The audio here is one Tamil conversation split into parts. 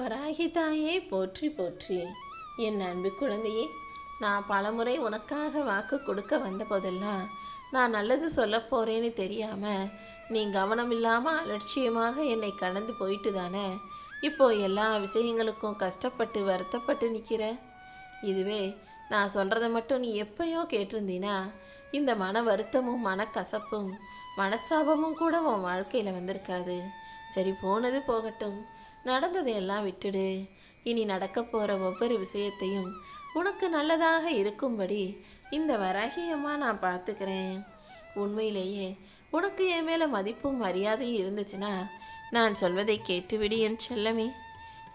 வராகி தாயே போற்றி போற்றி. என் அன்பு குழந்தையே, நான் பலமுறை உனக்காக வாக்கு கொடுக்க வந்த போதெல்லாம் நான் நல்லது சொல்ல போறேன்னு தெரியாம நீ கவனம் இல்லாம அலட்சியமாக என்னை கடந்து போயிட்டு தானே இப்போ எல்லா விஷயங்களுக்கும் கஷ்டப்பட்டு வருத்தப்பட்டு நிற்கிற. இதுவே நான் சொல்றத மட்டும் நீ எப்பயோ கேட்டிருந்தீனா இந்த மன வருத்தமும் மனக்கசப்பும் மனஸ்தாபமும் கூட உன் வாழ்க்கையில வந்திருக்காது. சரி, போனது போகட்டும், நடந்ததையெல்லாம் விட்டுடு. இனி நடக்க போற ஒவ்வொரு விஷயத்தையும் உனக்கு நல்லதாக இருக்கும்படி இந்த வராகி அம்மா நான் பார்த்துக்கிறேன். உண்மையிலேயே உனக்கு என் மேல மதிப்பும் மரியாதையும் இருந்துச்சுன்னா நான் சொல்வதை கேட்டுவிடு என் செல்லமே.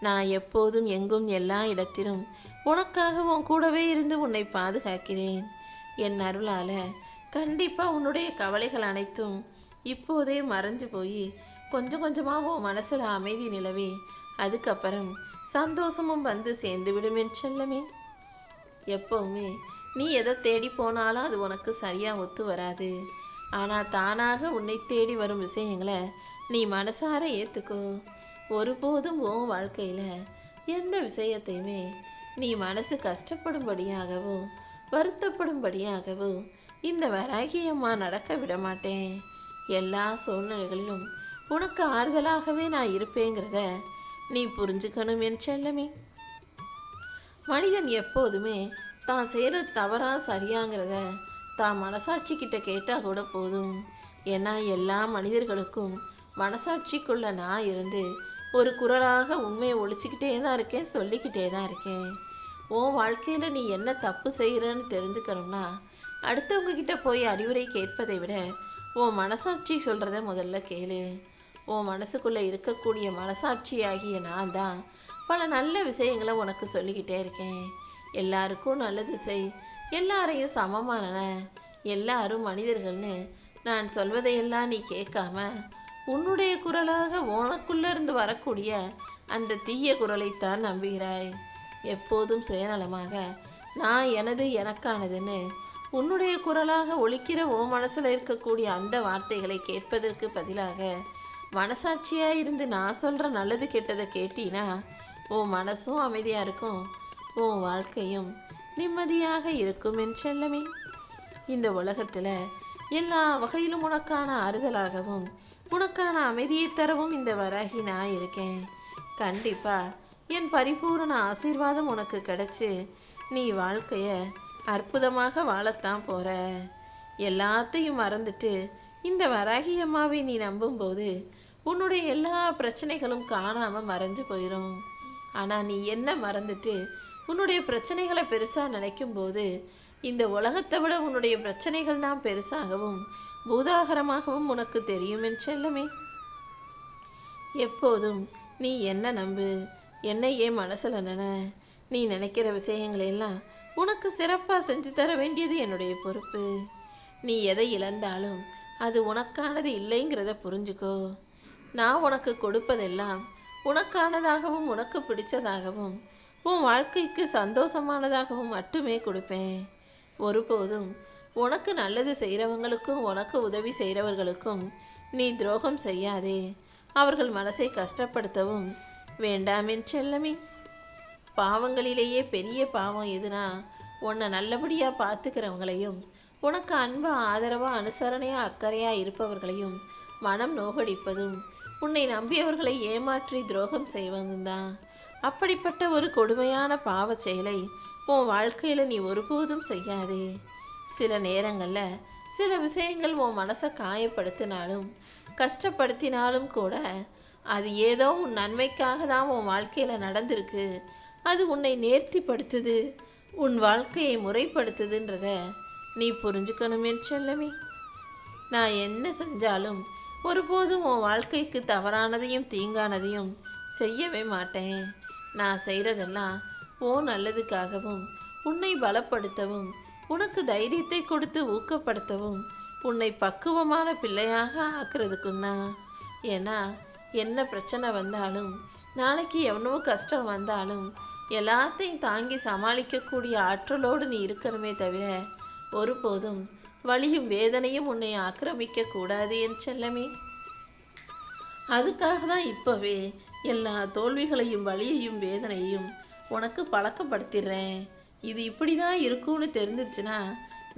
நான் எப்போதும் எங்கும் எல்லா இடத்திலும் உனக்காக உன் கூடவே இருந்து உன்னை பாதுகாக்கிறேன். என் அருளால கண்டிப்பா உன்னுடைய கவலைகள் அனைத்தும் இப்போதே மறைஞ்சு போய் கொஞ்சம் கொஞ்சமாக உன் மனசுல அமைதி நிலவி அதுக்கப்புறம் சந்தோஷமும் வந்து சேர்ந்து விடும் என் செல்லமே. எப்பவுமே நீ எதை தேடி போனாலும் அது உனக்கு சரியா ஒத்து வராது. ஆனா தானாக உன்னை தேடி வரும் விஷயங்களை நீ மனசார ஏத்துக்கோ. ஒருபோதும் உன் வாழ்க்கையில எந்த விஷயத்தையுமே நீ மனசு கஷ்டப்படும்படியாகவோ வருத்தப்படும்படியாகவோ இந்த வராகி அம்மா நடக்க விட மாட்டேன். எல்லா சூழ்நிலைகளிலும் உனக்கு ஆறுதலாகவே நான் இருப்பேங்கிறத நீ புரிஞ்சுக்கணும் என் செல்லமே. மனிதன் எப்போதுமே தான் செய்யற தவறா சரியாங்கிறத தான் மனசாட்சி கிட்ட கேட்டா கூட போதும். ஏன்னா எல்லா மனிதர்களுக்கும் மனசாட்சிக்குள்ள நான் இருந்து ஒரு குரலாக உண்மையை ஒழிச்சுக்கிட்டே தான் இருக்கேன், சொல்லிக்கிட்டே தான் இருக்கேன். உன் வாழ்க்கையில நீ என்ன தப்பு செய்யறன்னு தெரிஞ்சுக்கணும்னா அடுத்தவங்க கிட்ட போய் அறிவுரை கேட்பதை விட உன் மனசாட்சி சொல்றத முதல்ல கேளு. உன் மனசுக்குள்ள இருக்கக்கூடிய மனசாட்சி ஆகிய நான் தான் பல நல்ல விஷயங்களை உனக்கு சொல்லிக்கிட்டே இருக்கேன். எல்லாருக்கும் நல்லது செய், எல்லாரையும் சமமான, எல்லாரும் மனிதர்கள்னு நான் சொல்வதையெல்லாம் நீ கேட்காம உன்னுடைய குரலாக உனக்குள்ள இருந்து வரக்கூடிய அந்த தீய குரலைத்தான் நம்புகிறாய். எப்போதும் சுயநலமாக நான் எனது எனக்கானதுன்னு உன்னுடைய குரலாக ஒலிக்கிற உன் மனசுல இருக்கக்கூடிய அந்த வார்த்தைகளை கேட்பதற்கு பதிலாக மனசாட்சியா இருந்து நான் சொல்ற நல்லது கெட்டதை கேட்டீனா உன் மனசும் அமைதியா இருக்கும், உன் வாழ்க்கையும் நிம்மதியாக இருக்கும் என் செல்லமே. இந்த உலகத்துல எல்லா வகையிலும் உனக்கான ஆறுதலாகவும் உனக்கான அமைதியை தரவும் இந்த வராகி நான் இருக்கேன். கண்டிப்பா என் பரிபூரண ஆசீர்வாதம் உனக்கு கிடைச்சு நீ வாழ்க்கைய அற்புதமாக வாழத்தான் போற. எல்லாத்தையும் மறந்துட்டு இந்த வராகி அம்மாவை நீ நம்பும்போது உன்னுடைய எல்லா பிரச்சனைகளும் காணாம மறைஞ்சு போயிடும். ஆனா நீ என்ன மறந்துட்டு உன்னுடைய பிரச்சனைகளை பெருசா நினைக்கும் போது இந்த உலகத்தை விட உன்னுடைய பிரச்சனைகள் தான் பெருசாகவும் பூதாகரமாகவும் உனக்கு தெரியும் என் செல்லமே. எப்போதும் நீ என்ன நம்பு, என்னை ஏன் மனசுல நீ நினைக்கிற விஷயங்களை எல்லாம் உனக்கு சிறப்பா செஞ்சு தர வேண்டியது என்னுடைய பொறுப்பு. நீ எதை இழந்தாலும் அது உனக்கானது இல்லைங்கிறத புரிஞ்சுக்கோ. நான் உனக்கு கொடுப்பதெல்லாம் உனக்கானதாகவும் உனக்கு பிடிச்சதாகவும் உன் வாழ்க்கைக்கு சந்தோஷமானதாகவும் மட்டுமே கொடுப்பேன். ஒருபோதும் உனக்கு நல்லது செய்கிறவங்களுக்கும் உனக்கு உதவி செய்கிறவர்களுக்கும் நீ துரோகம் செய்யாதே. அவர்கள் மனசை கஷ்டப்படுத்தவும் வேண்டாம் என் செல்லமே. பாவங்களிலேயே பெரிய பாவம் எதுனா உன்னை நல்லபடியா பார்த்துக்கிறவங்களையும் உனக்கு அன்பா ஆதரவா அனுசரணையா அக்கறையா இருப்பவர்களையும் மனம் நோகடிப்பதும் உன்னை நம்பியவர்களை ஏமாற்றி துரோகம் செய்வதும் தான். அப்படிப்பட்ட ஒரு கொடுமையான பாவ செயலை உன் வாழ்க்கையில நீ ஒருபோதும் செய்யாதே. சில நேரங்கள்ல சில விஷயங்கள் உன் மனசை காயப்படுத்தினாலும் கஷ்டப்படுத்தினாலும் கூட அது ஏதோ உன் நன்மைக்காக தான் உன் வாழ்க்கையில நடந்திருக்கு. அது உன்னை நேர்த்திப்படுத்துது, உன் வாழ்க்கையை முறைப்படுத்துதுன்றத நீ புரிஞ்சுக்கணும் என் செல்லமே. நான் என்ன செஞ்சாலும் ஒருபோதும் உன் வாழ்க்கைக்கு தவறானதையும் தீங்கானதையும் செய்யவே மாட்டேன். நான் செய்யறதெல்லாம் உன் நல்லதுக்காகவும் உன்னை பலப்படுத்தவும் உனக்கு தைரியத்தை கொடுத்து ஊக்கப்படுத்தவும் உன்னை பக்குவமான பிள்ளையாக ஆக்குறதுக்கும் தான். ஏன்னா என்ன பிரச்சனை வந்தாலும் நாளைக்கு எவ்வளவு கஷ்டம் வந்தாலும் எல்லாத்தையும் தாங்கி சமாளிக்கக்கூடிய ஆற்றலோடு நீ இருக்கணுமே தவிர ஒருபோதும் வலியும் வேதனையும் உன்னை ஆக்கிரமிக்க கூடாது என் செல்லமே. அதுக்காக தான் இப்பவே எல்லா தோல்விகளையும் வலியையும் வேதனையும் உனக்கு பழக்கப்படுத்திடுறேன். இது இப்படி தான் இருக்கும்னு தெரிஞ்சிருச்சுன்னா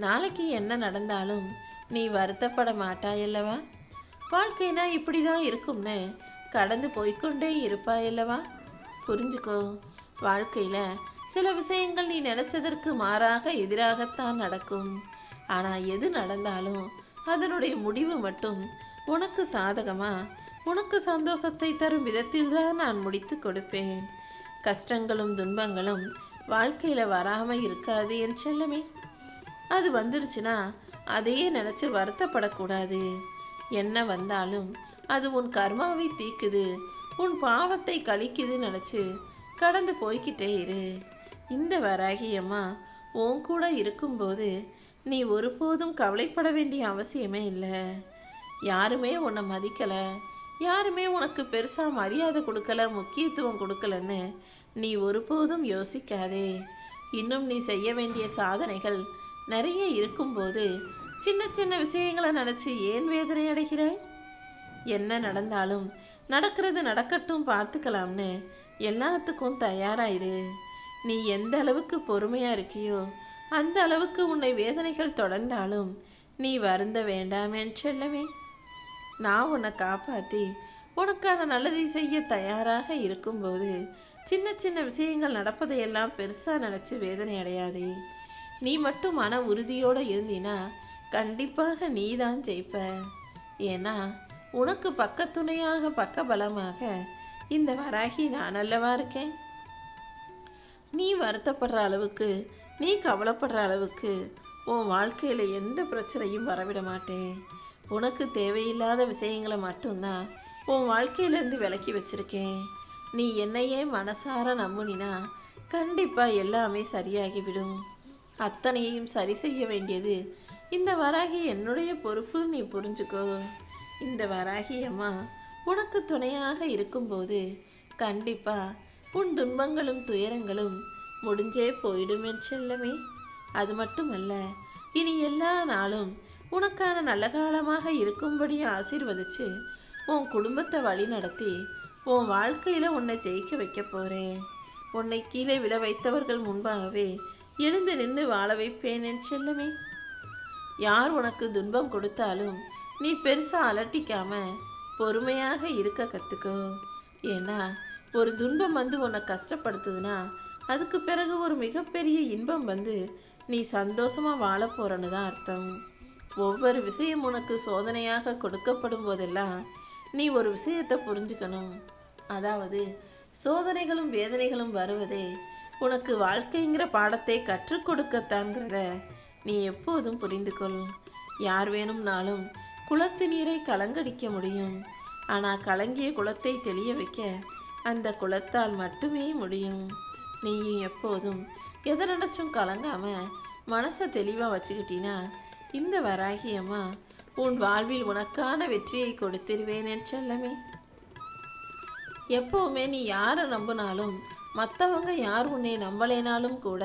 நாளைக்கு என்ன நடந்தாலும் நீ வருத்தப்பட மாட்டாயல்லவா? வாழ்க்கைனா இப்படி தான் இருக்கும்னு கடந்து போய்க்கொண்டே இருப்பாயல்லவா? புரிஞ்சுக்கோ, வாழ்க்கையில் சில விஷயங்கள் நீ நினைச்சதற்கு மாறாக எதிராகத்தான் நடக்கும். ஆனால் எது நடந்தாலும் அதனுடைய முடிவு மட்டும் உனக்கு சாதகமா, உனக்கு சந்தோஷத்தை தரும் விதத்தில் தான் நான் முடித்து கொடுப்பேன். கஷ்டங்களும் துன்பங்களும் வாழ்க்கையில் வராமல் இருக்காது என் செல்லமே. அது வந்துருச்சுன்னா அதையே நினச்சி வருத்தப்படக்கூடாது. என்ன வந்தாலும் அது உன் கர்மாவை தீக்குது, உன் பாவத்தை கழிக்குதுன்னு நினச்சி கடந்து போய்கிட்டே இரு. இந்த வராகியம்மா உன் கூட இருக்கும்போது நீ ஒருபோதும் கவலைப்பட வேண்டிய அவசியமே இல்லை. யாருமே உன்னை மதிக்கலை, யாருமே உனக்கு பெருசாக மரியாதை கொடுக்கல, முக்கியத்துவம் கொடுக்கலன்னு நீ ஒருபோதும் யோசிக்காதே. இன்னும் நீ செய்ய வேண்டிய சாதனைகள் நிறைய இருக்கும்போது சின்ன சின்ன விஷயங்களை நினச்சி ஏன் வேதனை அடைகிறாய்? என்ன நடந்தாலும் நடக்கிறது நடக்கட்டும், பார்த்துக்கலாம்னு எல்லாத்துக்கும் தயாராயிரு. நீ எந்த அளவுக்கு பொறுமையாக இருக்கியோ அந்த அளவுக்கு உன்னை வேதனைகள் தொடர்ந்தாலும் நீ வருந்த வேண்டாமேன் செல்லமே. நான் உன்னை காப்பாற்றி உனக்கான நல்லதை செய்ய தயாராக இருக்கும்போது சின்ன சின்ன விஷயங்கள் நடப்பதையெல்லாம் பெருசாக நினச்சி வேதனை அடையாதே. நீ மட்டும் மன உறுதியோடு இருந்தினா கண்டிப்பாக நீ தான் ஜெயிப்ப. ஏன்னா உனக்கு பக்கத்துணையாக பக்கபலமாக இந்த வராகி நான் அல்லவா இருக்கேன். நீ வருத்தப்படுற அளவுக்கு, நீ கவலைப்படுற அளவுக்கு உன் வாழ்க்கையில் எந்த பிரச்சனையும் வரவிட மாட்டேன். உனக்கு தேவையில்லாத விஷயங்களை மட்டும்தான் உன் வாழ்க்கையிலேருந்து விலக்கி வச்சிருக்கேன். நீ என்னையே மனசார நம்புனினா கண்டிப்பாக எல்லாமே சரியாகிவிடும். அத்தனையையும் சரி செய்ய வேண்டியது இந்த வராகி என்னுடைய பொறுப்பு, நீ புரிஞ்சுக்கோ. இந்த வராகி அம்மா உனக்கு துணையாக இருக்கும்போது கண்டிப்பா உன் துன்பங்களும் துயரங்களும் முடிஞ்சே போயிடும் என் செல்லமே. அது மட்டுமல்ல, இனி எல்லா நாளும் உனக்கான நல்ல காலமாக இருக்கும்படி ஆசீர்வதிச்சு உன் குடும்பத்தை வழி நடத்தி உன் வாழ்க்கையில் உன்னை ஜெயிக்க வைக்க போகிறேன். உன்னை கீழே விழ வைத்தவர்கள் முன்பாகவே எழுந்து நின்று வாழ வைப்பேன் என் செல்லமே. யார் உனக்கு துன்பம் கொடுத்தாலும் நீ பெருசாக அலட்டிக்காம பொறுமையாக இருக்க கற்றுக்கோ. ஏன்னா ஒரு துன்பம் வந்து உன்னை கஷ்டப்படுத்துதுன்னா அதுக்கு பிறகு ஒரு மிகப்பெரிய இன்பம் வந்து நீ சந்தோஷமாக வாழ போகிறன்னு தான் அர்த்தம். ஒவ்வொரு விஷயம் உனக்கு சோதனையாக கொடுக்கப்படும் போதெல்லாம் நீ ஒரு விஷயத்தை புரிஞ்சுக்கணும். அதாவது சோதனைகளும் வேதனைகளும் வருவதே உனக்கு வாழ்க்கைங்கிற பாடத்தை கற்றுக் கொடுக்கத்தான்கிறத நீ எப்போதும் புரிந்து கொள். யார் வேணும்னாலும் குளத்து நீரை கலங்கடிக்க முடியும். ஆனால் கலங்கிய குளத்தை தெளிய வைக்க அந்த குளத்தால் மட்டுமே முடியும். நீயும் எப்போதும் எதை நினச்சும் கலங்காம மனசை தெளிவாக வச்சுக்கிட்டினா இந்த வராகியம்மா உன் வாழ்வில் உனக்கான வெற்றியை கொடுத்திருவேன் என் செல்லமே. எப்போவுமே நீ யாரை நம்பினாலும், மற்றவங்க யார் உன்னை நம்பலைனாலும் கூட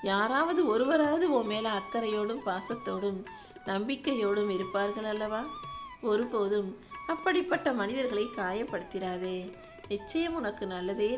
யாராவது ஒருவராவது உன் மேலே அக்கறையோடும் பாசத்தோடும் நம்பிக்கையோடும் இருப்பார்கள் அல்லவா? ஒருபோதும் அப்படிப்பட்ட மனிதர்களை காயப்படுத்திடாதே. நிச்சயம் உனக்கு நல்லதே